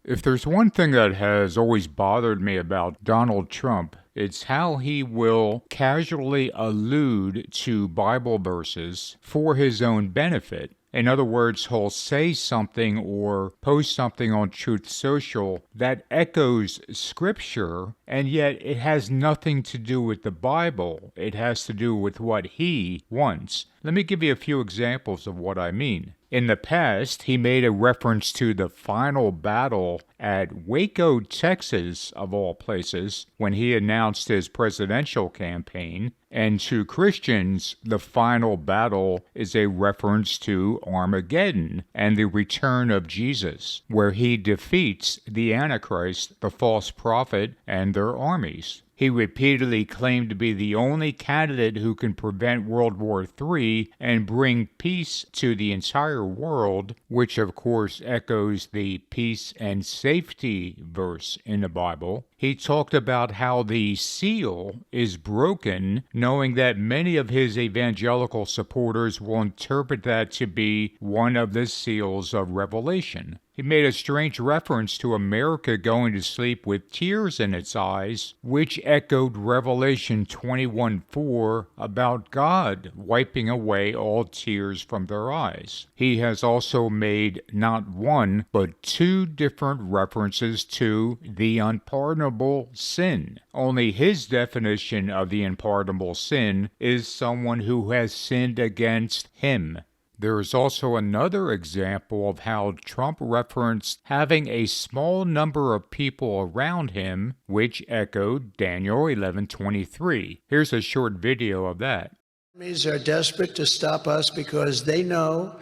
If there's one thing that has always bothered me about Donald Trump, it's how he will casually allude to Bible verses for his own benefit. In other words, he'll say something or post something on Truth Social that echoes Scripture, and yet it has nothing to do with the Bible. It has to do with what he wants. Let me give you a few examples of what I mean. In the past, he made a reference to the final battle at Waco, Texas, of all places, when he announced his presidential campaign. And to Christians, the final battle is a reference to Armageddon and the return of Jesus, where he defeats the Antichrist, the false prophet, and their armies. He repeatedly claimed to be the only candidate who can prevent World War III and bring peace to the entire world, which of course echoes the peace and safety verse in the Bible. He talked about how the seal is broken, knowing that many of his evangelical supporters will interpret that to be one of the seals of Revelation. He made a strange reference to America going to sleep with tears in its eyes, which echoed Revelation 21:4 about God wiping away all tears from their eyes. He has also made not one, but two different references to the unpardonable sin. Only his definition of the unpardonable sin is someone who has sinned against him. There is also another example of how Trump referenced having a small number of people around him, which echoed Daniel 11:23. Here's a short video of that. Enemies are desperate to stop us because they know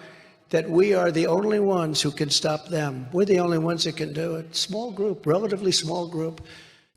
that we are the only ones who can stop them. We're the only ones that can do it. Small group, relatively small group.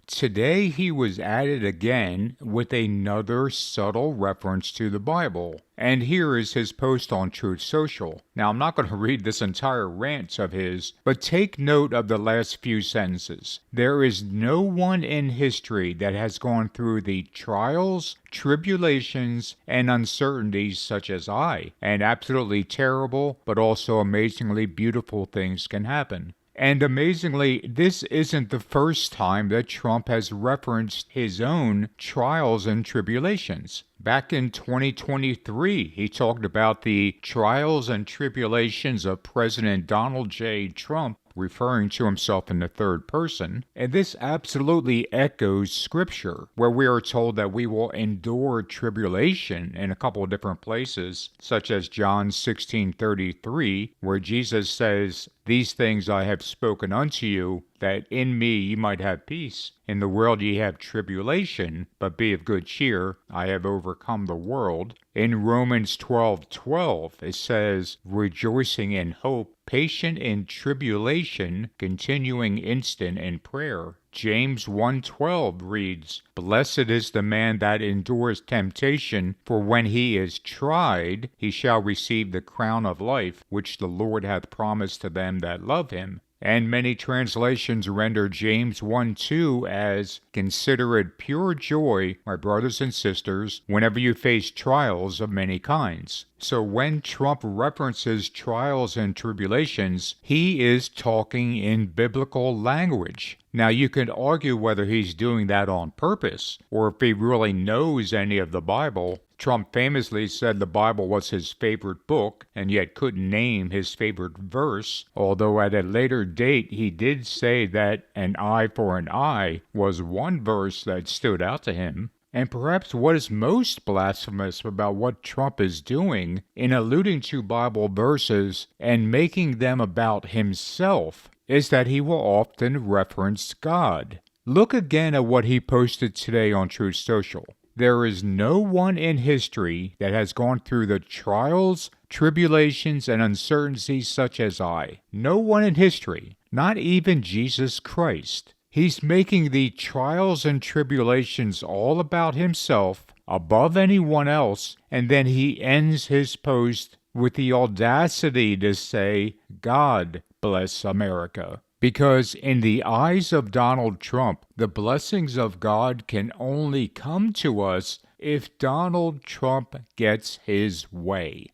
Today he was at it again with another subtle reference to the Bible. And here is his post on Truth Social. Now, I'm not going to read this entire rant of his, but take note of the last few sentences. There is no one in history that has gone through the trials, tribulations, and uncertainties such as I. And absolutely terrible, but also amazingly beautiful things can happen. And amazingly, this isn't the first time that Trump has referenced his own trials and tribulations. Back in 2023, he talked about the trials and tribulations of President Donald J. Trump, referring to himself in the third person, and this absolutely echoes Scripture, where we are told that we will endure tribulation in a couple of different places, such as John 16:33, where Jesus says, "These things I have spoken unto you, that in me ye might have peace. In the world ye have tribulation, but be of good cheer, I have overcome the world." In Romans 12:12, it says, "Rejoicing in hope, patient in tribulation, continuing instant in prayer." James 1:12 reads, "Blessed is the man that endures temptation, for when he is tried, he shall receive the crown of life, which the Lord hath promised to them that love him." And many translations render James 1:2 as, "Consider it pure joy, my brothers and sisters, whenever you face trials of many kinds." So when Trump references trials and tribulations, he is talking in biblical language. Now, you could argue whether he's doing that on purpose, or if he really knows any of the Bible. Trump famously said the Bible was his favorite book, and yet couldn't name his favorite verse, although at a later date he did say that an eye for an eye was one verse that stood out to him. And perhaps what is most blasphemous about what Trump is doing in alluding to Bible verses and making them about himself is that he will often reference God. Look again at what he posted today on Truth Social. There is no one in history that has gone through the trials, tribulations, and uncertainties such as I. No one in history, not even Jesus Christ. He's making the trials and tribulations all about himself, above anyone else, and then he ends his post with the audacity to say, "God bless America." Because in the eyes of Donald Trump, the blessings of God can only come to us if Donald Trump gets his way.